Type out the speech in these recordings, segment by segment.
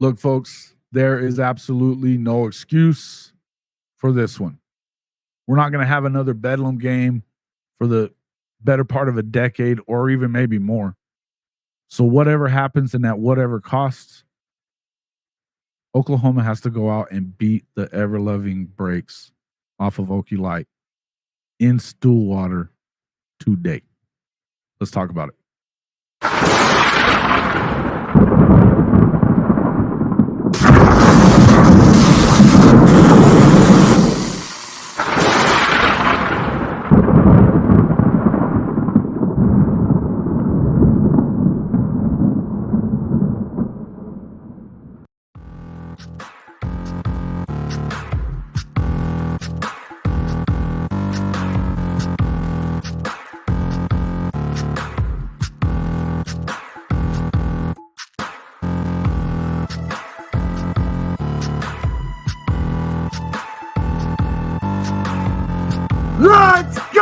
Look, folks, there is absolutely no excuse for this one. We're not going to have another Bedlam game for the better part of a decade or even maybe more. So whatever happens and at whatever costs, Oklahoma has to go out and beat the ever-loving Breaks off of Okie Light in Stillwater today. Let's talk about it. Let's go!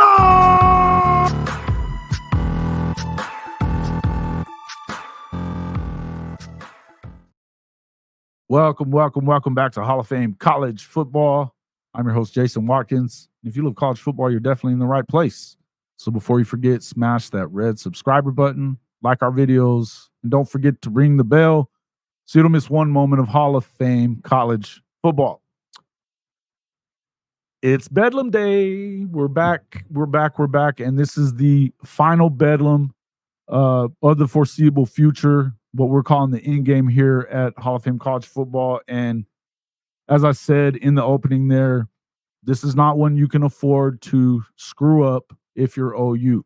Welcome back to Hall of Fame College Football. I'm your host, Jason Watkins. If you love college football, you're definitely in the right place. So before you forget, smash that red subscriber button, like our videos, and don't forget to ring the bell so you don't miss one moment of Hall of Fame College Football. It's Bedlam Day. We're back. And this is the final Bedlam of the foreseeable future, what we're calling the end game here at Hall of Fame College Football. And as I said in the opening there, this is not one you can afford to screw up if you're OU.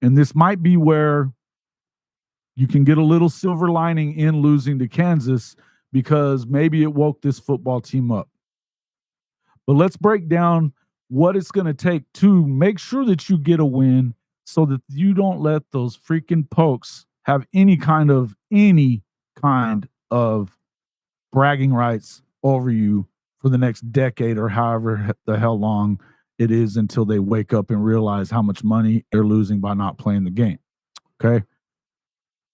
And this might be where you can get a little silver lining in losing to Kansas, because maybe it woke this football team up. But let's break down what it's going to take to make sure that you get a win so that you don't let those freaking pokes have any kind of bragging rights over you for the next decade or however the hell long it is until they wake up and realize how much money they're losing by not playing the game. Okay?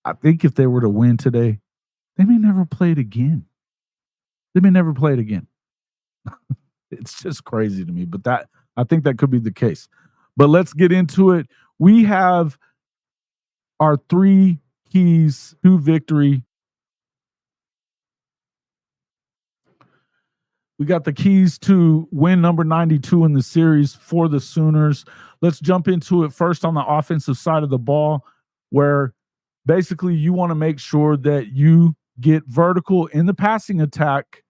I think if they were to win today, they may never play it again. It's just crazy to me, but that I think that could be the case. But let's get into it. We have our 3 keys to victory. We got the keys to win number 92 in the series for the Sooners. Let's jump into it first on the offensive side of the ball, where basically you want to make sure that you get vertical in the passing attack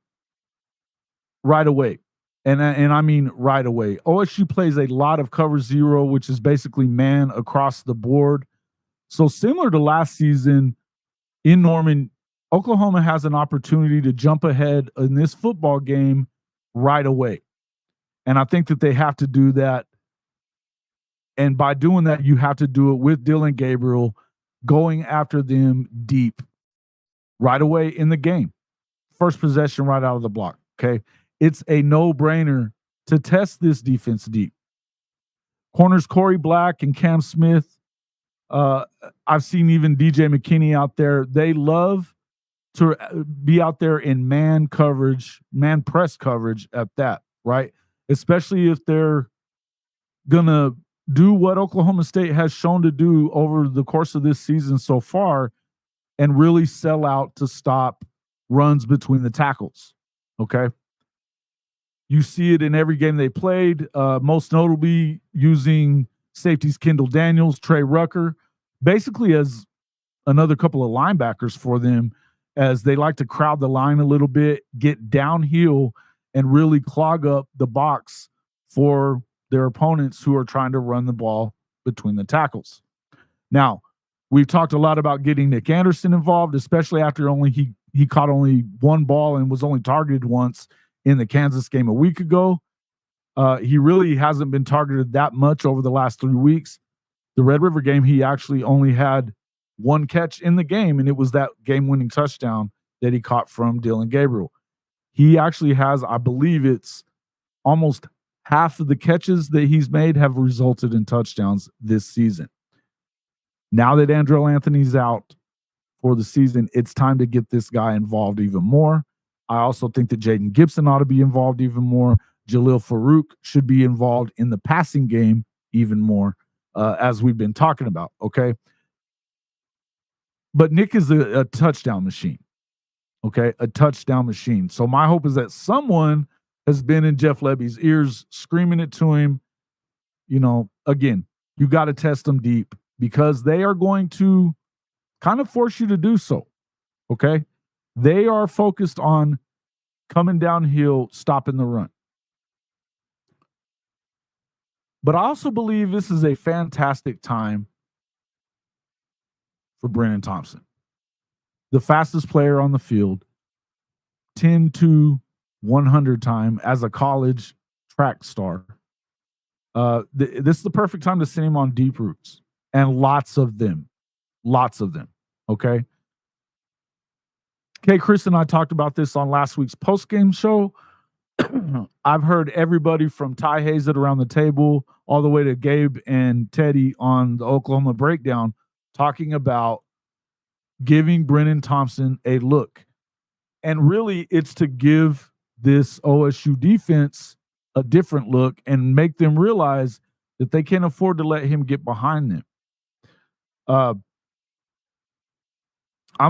right away. And I mean right away. OSU plays a lot of cover zero, which is basically man across the board. So similar to last season in Norman, Oklahoma has an opportunity to jump ahead in this football game right away. And I think that they have to do that. And by doing that, you have to do it with Dillon Gabriel going after them deep right away in the game. First possession right out of the block, okay? It's a no-brainer to test this defense deep. Corners Corey Black and Cam Smith. I've seen even DJ McKinney out there. They love to be out there in man coverage, man press coverage at that, right? Especially if they're going to do what Oklahoma State has shown to do over the course of this season so far and really sell out to stop runs between the tackles, okay? You see it in every game they played, most notably using safeties Kendall Daniels, Trey Rucker, basically as another couple of linebackers for them, as they like to crowd the line a little bit, get downhill, and really clog up the box for their opponents who are trying to run the ball between the tackles. Now, we've talked a lot about getting Nick Anderson involved, especially after he caught only one ball and was only targeted once in the Kansas game a week ago. He really hasn't been targeted that much over the last 3 weeks. The Red River game, he actually only had one catch in the game, and it was that game-winning touchdown that he caught from Dillon Gabriel. He actually has, I believe it's almost half of the catches that he's made have resulted in touchdowns this season. Now that Andrell Anthony's out for the season. It's time to get this guy involved even more. I also think that Jaden Gibson ought to be involved even more. Jalil Farouk should be involved in the passing game even more, as we've been talking about, okay? But Nick is a touchdown machine, okay? A touchdown machine. So my hope is that someone has been in Jeff Lebby's ears screaming it to him. You know, again, you got to test them deep because they are going to kind of force you to do so, okay? They are focused on coming downhill, stopping the run. But I also believe this is a fantastic time for Brennan Thompson, the fastest player on the field, 10 to 100 time as a college track star. This is the perfect time to send him on deep routes, and lots of them. Okay. Okay, Chris and I talked about this on last week's post-game show. I've heard everybody from Ty Hazett around the table all the way to Gabe and Teddy on the Oklahoma Breakdown talking about giving Brennan Thompson a look. And really, it's to give this OSU defense a different look and make them realize that they can't afford to let him get behind them. I'm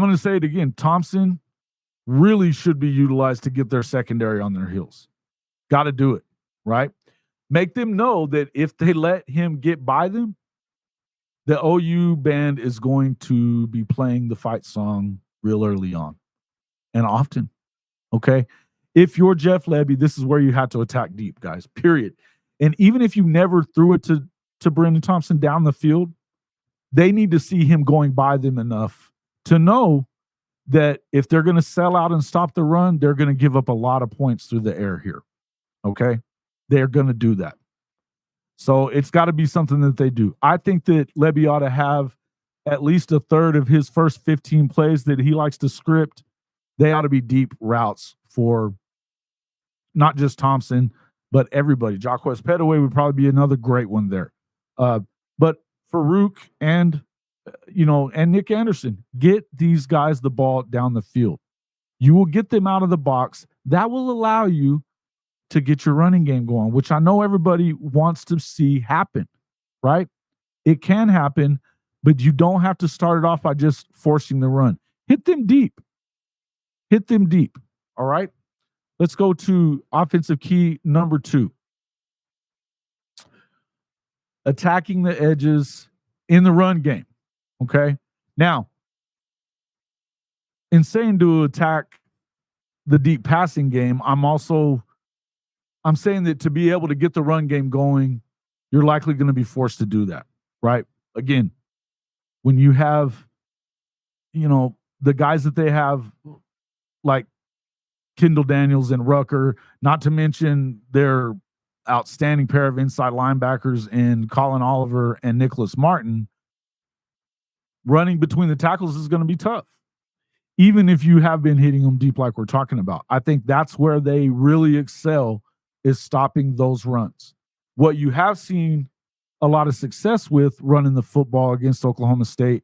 going to say it again. Thompson really should be utilized to get their secondary on their heels. Got to do it, right? Make them know that if they let him get by them, the OU band is going to be playing the fight song real early on and often, okay? If you're Jeff Lebby, this is where you have to attack deep, guys, period. And even if you never threw it to Brennan Thompson down the field, they need to see him going by them enough to know that if they're going to sell out and stop the run, they're going to give up a lot of points through the air here. Okay? They're going to do that. So it's got to be something that they do. I think that Lebby ought to have at least a third of his first 15 plays that he likes to script. They ought to be deep routes for not just Thompson, but everybody. Jacquez Petaway would probably be another great one there. But Farouk and Nick Anderson, get these guys the ball down the field. You will get them out of the box. That will allow you to get your running game going, which I know everybody wants to see happen, right? It can happen, but you don't have to start it off by just forcing the run. Hit them deep. All right? Let's go to offensive key number 2. Attacking the edges in the run game. Okay. Now, in saying to attack the deep passing game, I'm saying that to be able to get the run game going, you're likely going to be forced to do that, right? Again, when you have, the guys that they have, like Kendall Daniels and Rucker, not to mention their outstanding pair of inside linebackers in Colin Oliver and Nicholas Martin, running between the tackles is going to be tough, even if you have been hitting them deep like we're talking about. I think that's where they really excel, is stopping those runs. What you have seen a lot of success with running the football against Oklahoma State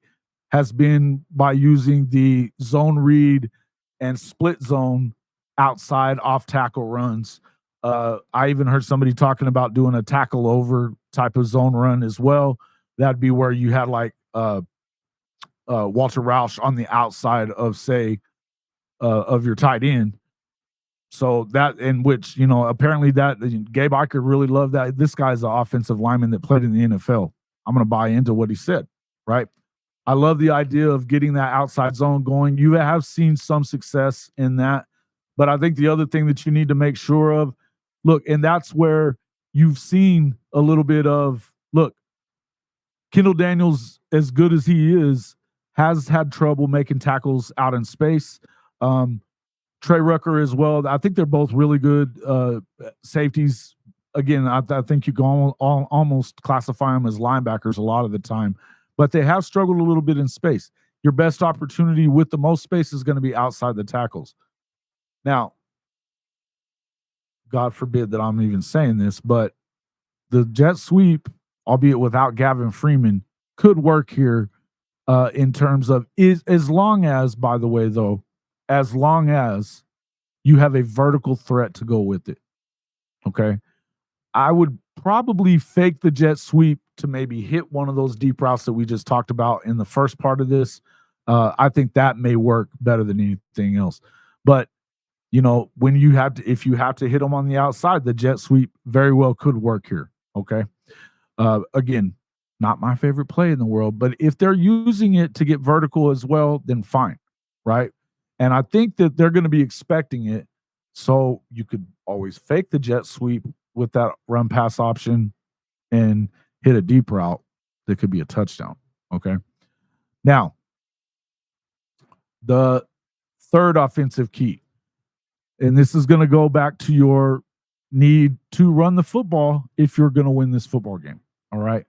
has been by using the zone read and split zone outside off tackle runs. I even heard somebody talking about doing a tackle over type of zone run as well. That'd be where you had like Walter Roush on the outside of, say, of your tight end. So that, in which, apparently that Gabe Eicher really loved that. This guy's an offensive lineman that played in the NFL. I'm going to buy into what he said, right? I love the idea of getting that outside zone going. You have seen some success in that. But I think the other thing that you need to make sure of, look, and that's where you've seen a little bit of, look, Kendall Daniels, as good as he is, has had trouble making tackles out in space. Trey Rucker as well. I think they're both really good safeties. Again, I think you can almost classify them as linebackers a lot of the time, but they have struggled a little bit in space. Your best opportunity with the most space is going to be outside the tackles. Now, God forbid that I'm even saying this, but the jet sweep, albeit without Gavin Freeman, could work here in terms of is as long as, by the way, though, as long as you have a vertical threat to go with it. Okay. I would probably fake the jet sweep to maybe hit one of those deep routes that we just talked about in the first part of this. I think that may work better than anything else. But when you have to, if you have to hit them on the outside, the jet sweep very well could work here. Okay. Again, not my favorite play in the world, but if they're using it to get vertical as well, then fine. Right. And I think that they're going to be expecting it. So you could always fake the jet sweep with that run pass option and hit a deep route that could be a touchdown. Okay. Now, the third offensive key, and this is going to go back to your need to run the football if you're going to win this football game. All right.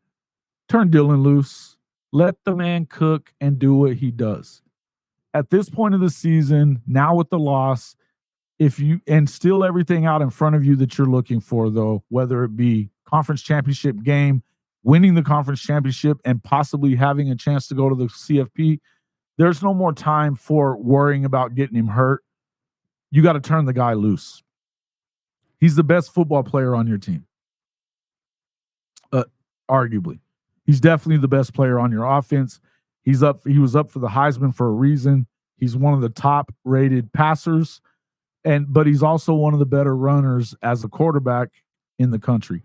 Turn Dylan loose. Let the man cook and do what he does. At this point of the season, now with the loss, if you and still everything out in front of you that you're looking for, though, whether it be conference championship game, winning the conference championship, and possibly having a chance to go to the CFP, there's no more time for worrying about getting him hurt. You got to turn the guy loose. He's the best football player on your team. Arguably. He's definitely the best player on your offense. He was up for the Heisman for a reason. He's one of the top rated passers, but he's also one of the better runners as a quarterback in the country.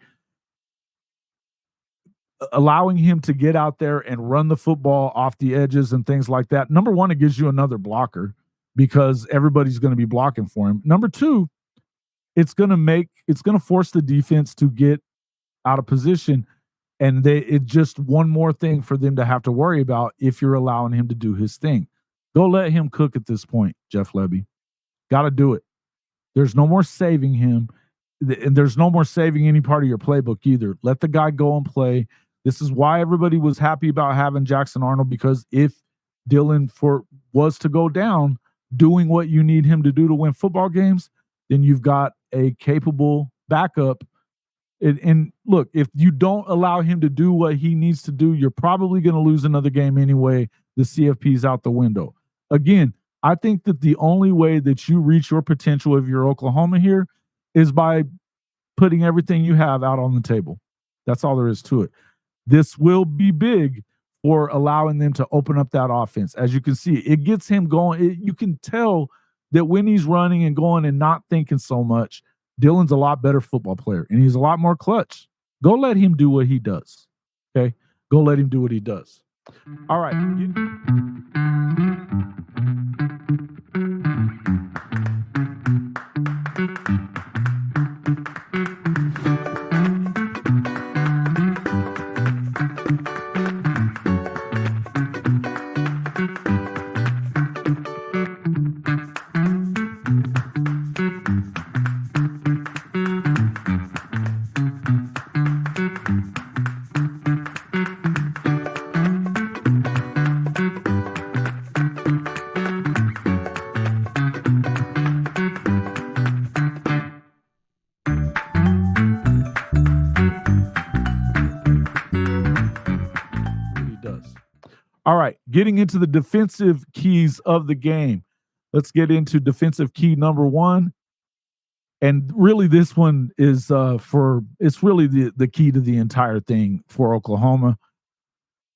Allowing him to get out there and run the football off the edges and things like that. Number one, it gives you another blocker because everybody's going to be blocking for him. Number two, it's going to force the defense to get out of position. And it's just one more thing for them to have to worry about if you're allowing him to do his thing. Go let him cook at this point, Jeff Lebby. Got to do it. There's no more saving him. And there's no more saving any part of your playbook either. Let the guy go and play. This is why everybody was happy about having Jackson Arnold, because if Dylan was to go down doing what you need him to do to win football games, then you've got a capable backup. And look, if you don't allow him to do what he needs to do, you're probably going to lose another game anyway. The CFP's out the window. Again, I think that the only way that you reach your potential if you're Oklahoma here is by putting everything you have out on the table. That's all there is to it. This will be big for allowing them to open up that offense. As you can see, it gets him going. You can tell that when he's running and going and not thinking so much, Dylan's a lot better football player, and he's a lot more clutch. Go let him do what he does, okay? Go let him do what he does. All right. All right, getting into the defensive keys of the game. Let's get into defensive key number one. And really, this one is it's really the key to the entire thing for Oklahoma.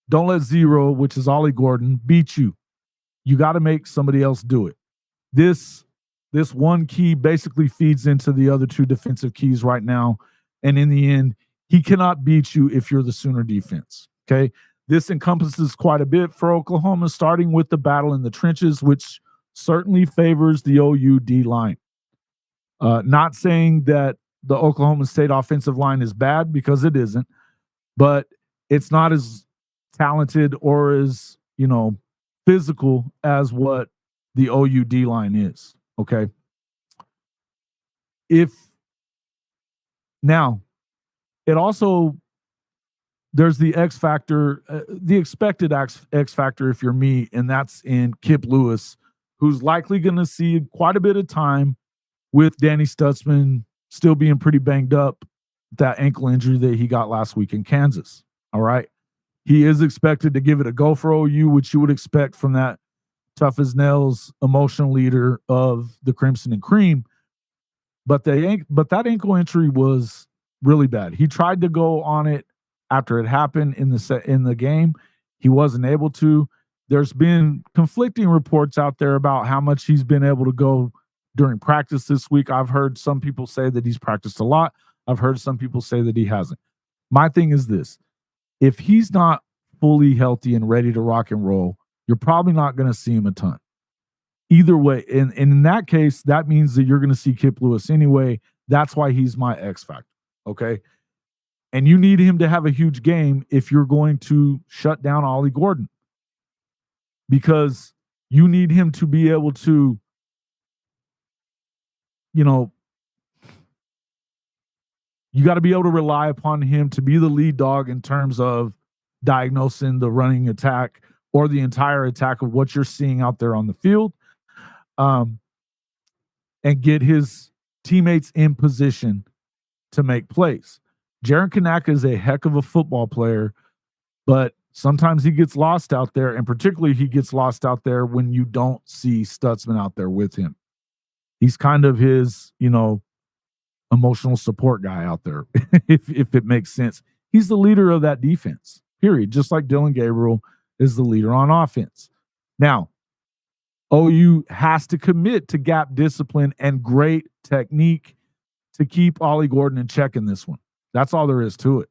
Don't let zero, which is Ollie Gordon, beat you. You got to make somebody else do it. This one key basically feeds into the other two defensive keys right now. And in the end, he cannot beat you if you're the Sooner defense, okay? This encompasses quite a bit for Oklahoma, starting with the battle in the trenches, which certainly favors the OU D line. Not saying that the Oklahoma State offensive line is bad, because it isn't, but it's not as talented or as, physical as what the OU D line is. Okay. Now, it also, there's the X factor, the expected X factor if you're me, and that's in Kip Lewis, who's likely going to see quite a bit of time with Danny Stutzman still being pretty banged up, that ankle injury that he got last week in Kansas. All right. He is expected to give it a go for OU, which you would expect from that tough as nails emotional leader of the Crimson and Cream. But that ankle injury was really bad. He tried to go on it after it happened in the game. He wasn't able to. There's been conflicting reports out there about how much he's been able to go during practice this week. I've heard some people say that he's practiced a lot. I've heard some people say that he hasn't. My thing is this. If he's not fully healthy and ready to rock and roll, you're probably not going to see him a ton. Either way, and in that case, that means that you're going to see Kip Lewis anyway. That's why he's my X factor, okay? And you need him to have a huge game if you're going to shut down Ollie Gordon, because you need him to be able to, you got to be able to rely upon him to be the lead dog in terms of diagnosing the running attack or the entire attack of what you're seeing out there on the field. And get his teammates in position to make plays. Jaron Kanak is a heck of a football player, but sometimes he gets lost out there, and particularly he gets lost out there when you don't see Stutzman out there with him. He's kind of his, emotional support guy out there, if it makes sense. He's the leader of that defense, period, just like Dylan Gabriel is the leader on offense. Now, OU has to commit to gap discipline and great technique to keep Ollie Gordon in check in this one. That's all there is to it.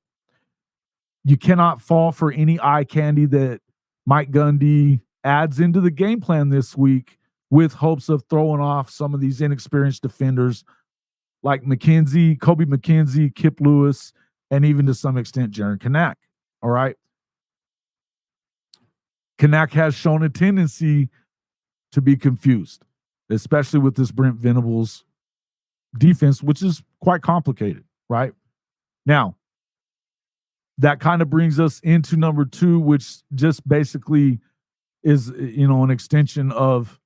You cannot fall for any eye candy that Mike Gundy adds into the game plan this week with hopes of throwing off some of these inexperienced defenders like McKenzie, Kobe McKenzie, Kip Lewis, and even to some extent Jaron Kanak. All right. Kanak has shown a tendency to be confused, especially with this Brent Venables defense, which is quite complicated, right? Now, that kind of brings us into number 2, which just basically is, an extension of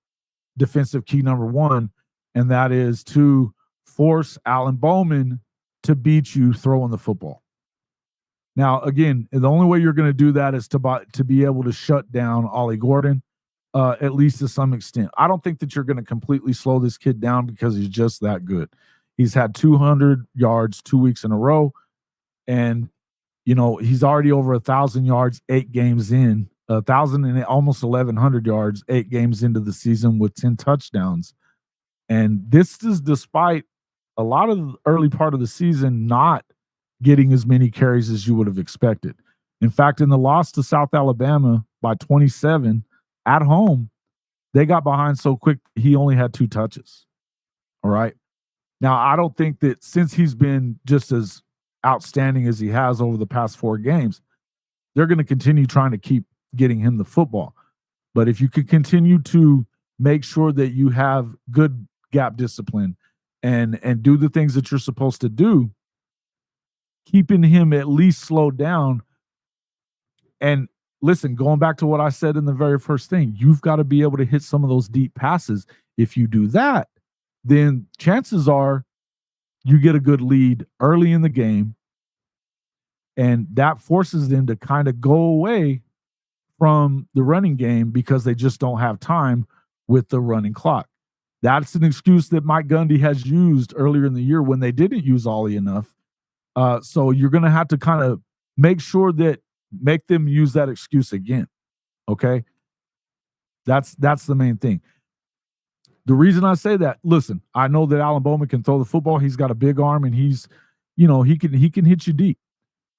defensive key number 1, and that is to force Alan Bowman to beat you throwing the football. Now, again, the only way you're going to do that is to be able to shut down Ollie Gordon. At least to some extent. I don't think that you're going to completely slow this kid down because he's just that good. He's had 200 yards 2 weeks in a row, and he's already over 1,000 yards 8 games in, 1,000 and almost 1,100 yards 8 games into the season with 10 touchdowns. And this is despite a lot of the early part of the season not getting as many carries as you would have expected. In fact, in the loss to South Alabama by 27 at home, they got behind so quick he only had 2 touches. All right. Now, I don't think that since he's been just as outstanding as he has over the past 4 games, they're going to continue trying to keep getting him the football. But if you could continue to make sure that you have good gap discipline and do the things that you're supposed to do, keeping him at least slowed down. And listen, going back to what I said in the very first thing, you've got to be able to hit some of those deep passes. If you do that, then chances are you get a good lead early in the game, and that forces them to kind of go away from the running game because they just don't have time with the running clock. That's an excuse that Mike Gundy has used earlier in the year when they didn't use Ollie enough. So you're going to have to kind of make them use that excuse again. Okay. That's the main thing. The reason I say that, listen, I know that Alan Bowman can throw the football. He's got a big arm, and he can hit you deep.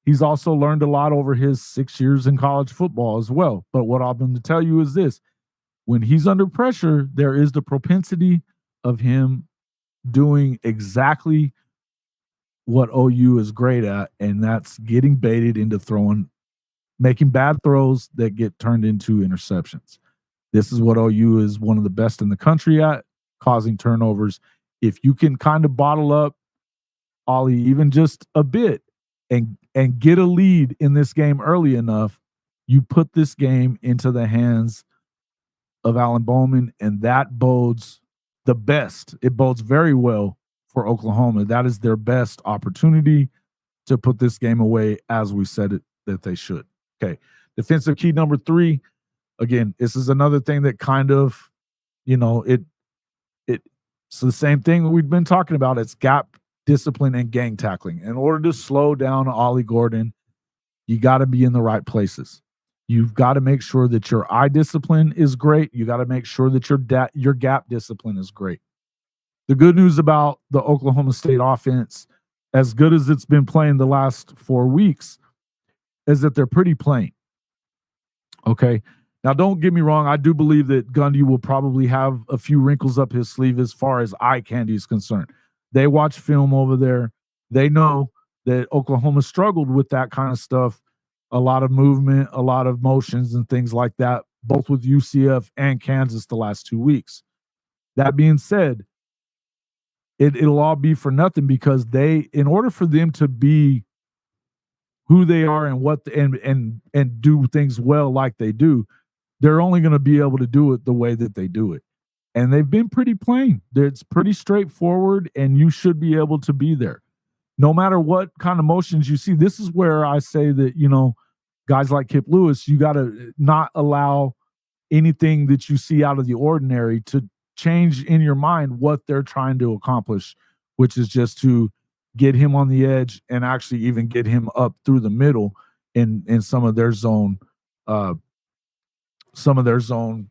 He's also learned a lot over his 6 years in college football as well. But what I'm going to tell you is this: when he's under pressure, there is the propensity of him doing exactly what OU is great at, and that's getting baited into making bad throws that get turned into interceptions. This is what OU is one of the best in the country at, causing turnovers. If you can kind of bottle up Ollie even just a bit and get a lead in this game early enough, you put this game into the hands of Alan Bowman, and that bodes the best. It bodes very well for Oklahoma. That is their best opportunity to put this game away, as we said it that they should. Okay. Defensive key number 3, again, this is another thing that kind of, it's the same thing we've been talking about. It's gap discipline and gang tackling. In order to slow down Ollie Gordon, you got to be in the right places. You've got to make sure that your eye discipline is great. You got to make sure that your gap discipline is great. The good news about the Oklahoma State offense, as good as it's been playing the last 4 weeks, is that they're pretty plain. Okay. Now, don't get me wrong. I do believe that Gundy will probably have a few wrinkles up his sleeve as far as eye candy is concerned. They watch film over there. They know that Oklahoma struggled with that kind of stuff, a lot of movement, a lot of motions and things like that, both with UCF and Kansas the last 2 weeks. That being said, it'll all be for nothing because in order for them to be who they are and do things well like they do, they're only going to be able to do it the way that they do it. And they've been pretty plain. It's pretty straightforward, and you should be able to be there. No matter what kind of motions you see, this is where I say that, guys like Kip Lewis, you got to not allow anything that you see out of the ordinary to change in your mind what they're trying to accomplish, which is just to get him on the edge and actually even get him up through the middle in some of their zone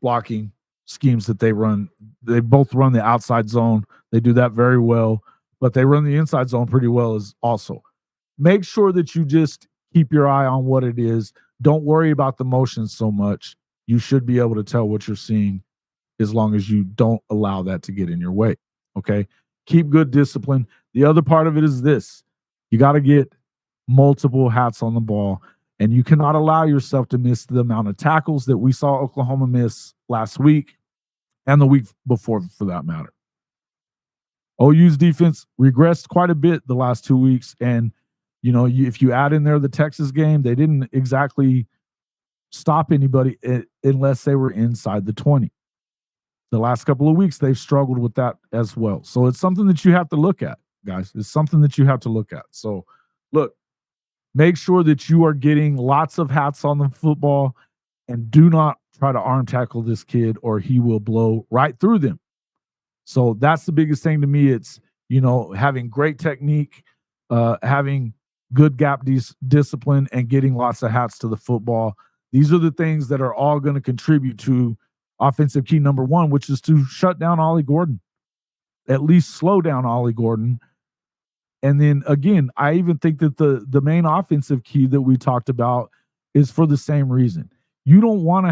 blocking schemes that they run. They both run the outside zone. They do that very well, but they run the inside zone pretty well as also. Make sure that you just keep your eye on what it is. Don't worry about the motions so much. You should be able to tell what you're seeing as long as you don't allow that to get in your way. Okay? Keep good discipline. The other part of it is this. You got to get multiple hats on the ball, and you cannot allow yourself to miss the amount of tackles that we saw Oklahoma miss last week and the week before, for that matter. OU's defense regressed quite a bit the last 2 weeks, and if you add in there the Texas game, they didn't exactly stop anybody unless they were inside the 20. The last couple of weeks, they've struggled with that as well. So it's something that you have to look at, guys. It's something that you have to look at. So, look, make sure that you are getting lots of hats on the football, and do not try to arm tackle this kid or he will blow right through them. So that's the biggest thing to me. It's, having great technique, having good gap discipline, and getting lots of hats to the football. These are the things that are all going to contribute to offensive key number 1, which is to shut down Ollie Gordon, at least slow down Ollie Gordon. And then again, I even think that the main offensive key that we talked about is for the same reason. You don't want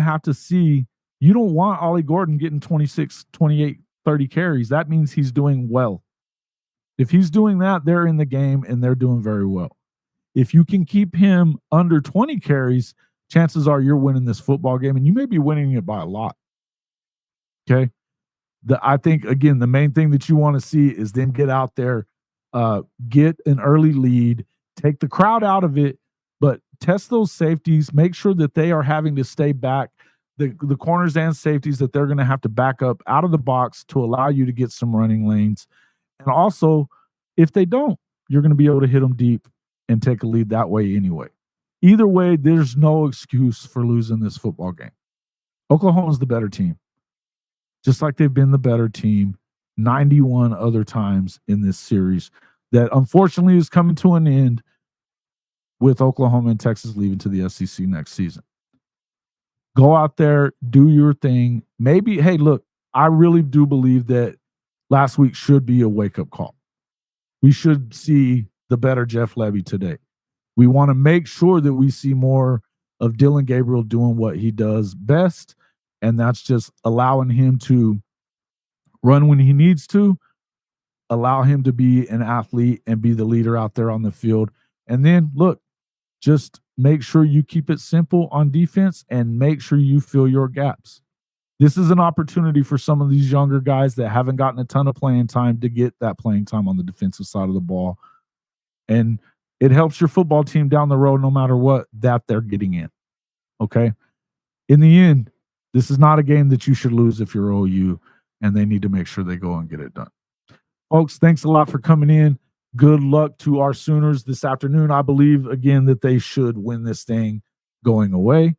Ollie Gordon getting 26, 28, 30 carries. That means he's doing well. If he's doing that, they're in the game and they're doing very well. If you can keep him under 20 carries, chances are you're winning this football game, and you may be winning it by a lot. Okay. I think, again, the main thing that you want to see is them get out there, get an early lead, take the crowd out of it, but test those safeties, make sure that they are having to stay back, the corners and safeties that they're going to have to back up out of the box to allow you to get some running lanes. And also, if they don't, you're going to be able to hit them deep and take a lead that way anyway. Either way, there's no excuse for losing this football game. Oklahoma's the better team, just like they've been the better team 91 other times in this series that unfortunately is coming to an end with Oklahoma and Texas leaving to the SEC next season. Go out there, do your thing. Maybe, hey, look, I really do believe that last week should be a wake-up call. We should see the better Jeff Lebby today. We want to make sure that we see more of Dylan Gabriel doing what he does best, and that's just allowing him to run when he needs to, allow him to be an athlete and be the leader out there on the field. And then, look, just make sure you keep it simple on defense and make sure you fill your gaps. This is an opportunity for some of these younger guys that haven't gotten a ton of playing time to get that playing time on the defensive side of the ball. And it helps your football team down the road, no matter what, that they're getting in. Okay? In the end, this is not a game that you should lose if you're OU, and they need to make sure they go and get it done. Folks, thanks a lot for coming in. Good luck to our Sooners this afternoon. I believe, again, that they should win this thing going away.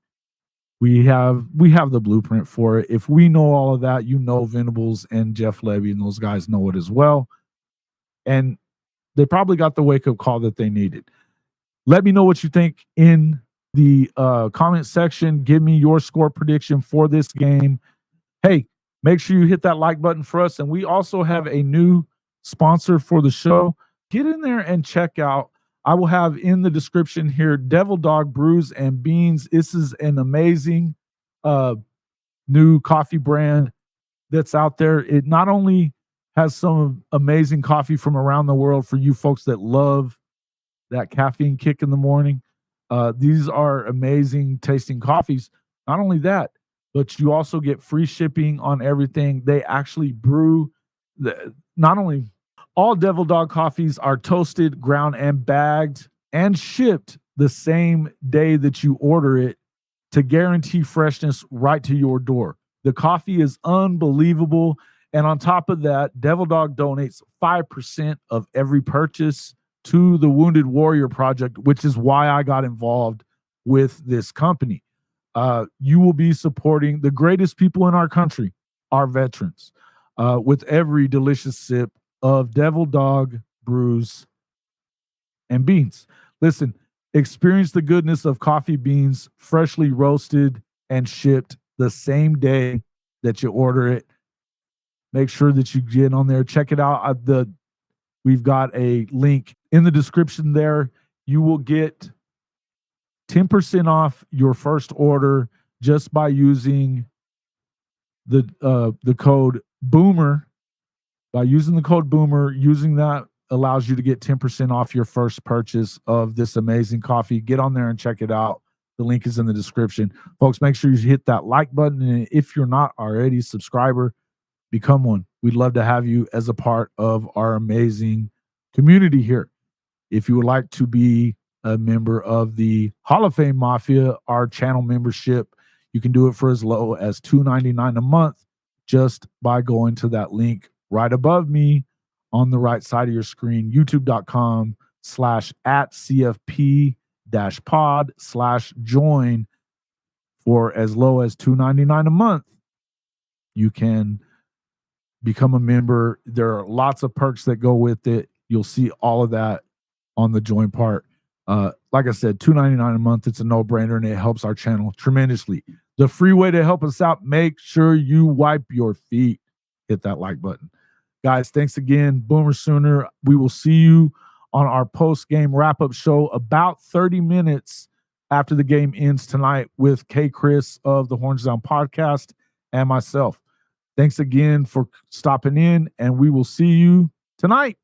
We have the blueprint for it. If we know all of that, Venables and Jeff Levy and those guys know it as well. And they probably got the wake-up call that they needed. Let me know what you think in the comment section. Give me your score prediction for this game. Hey, make sure you hit that like button for us. And we also have a new sponsor for the show. Get in there and check out. I will have in the description here Devil Dog Brews and Beans. This is an amazing new coffee brand that's out there. It not only has some amazing coffee from around the world for you folks that love that caffeine kick in the morning. These are amazing tasting coffees. Not only that, but you also get free shipping on everything. They actually brew not only all Devil Dog coffees are toasted, ground, and bagged and shipped the same day that you order it to guarantee freshness right to your door. The coffee is unbelievable. And on top of that, Devil Dog donates 5% of every purchase to the Wounded Warrior Project, which is why I got involved with this company. You will be supporting the greatest people in our country, our veterans, with every delicious sip of Devil Dog Brews and Beans. Listen, experience the goodness of coffee beans, freshly roasted and shipped the same day that you order it. Make sure that you get on there. Check it out. We've got a link in the description there. You will get 10% off your first order just by using the code BOOMER. By using the code BOOMER, using that allows you to get 10% off your first purchase of this amazing coffee. Get on there and check it out. The link is in the description. Folks, make sure you hit that like button. And if you're not already a subscriber, become one. We'd love to have you as a part of our amazing community here. If you would like to be a member of the Hall of Fame Mafia, our channel membership, you can do it for as low as $2.99 a month just by going to that link right above me on the right side of your screen, youtube.com/@CFP-pod/join. For as low as $2.99 a month, you can become a member. There are lots of perks that go with it. You'll see all of that on the join part. Like I said, $2.99 a month. It's a no-brainer, and it helps our channel tremendously. The free way to help us out, make sure you wipe your feet. Hit that like button. Guys, thanks again. Boomer Sooner. We will see you on our post-game wrap-up show about 30 minutes after the game ends tonight with K. Chris of the Horns Down Podcast and myself. Thanks again for stopping in, and we will see you tonight.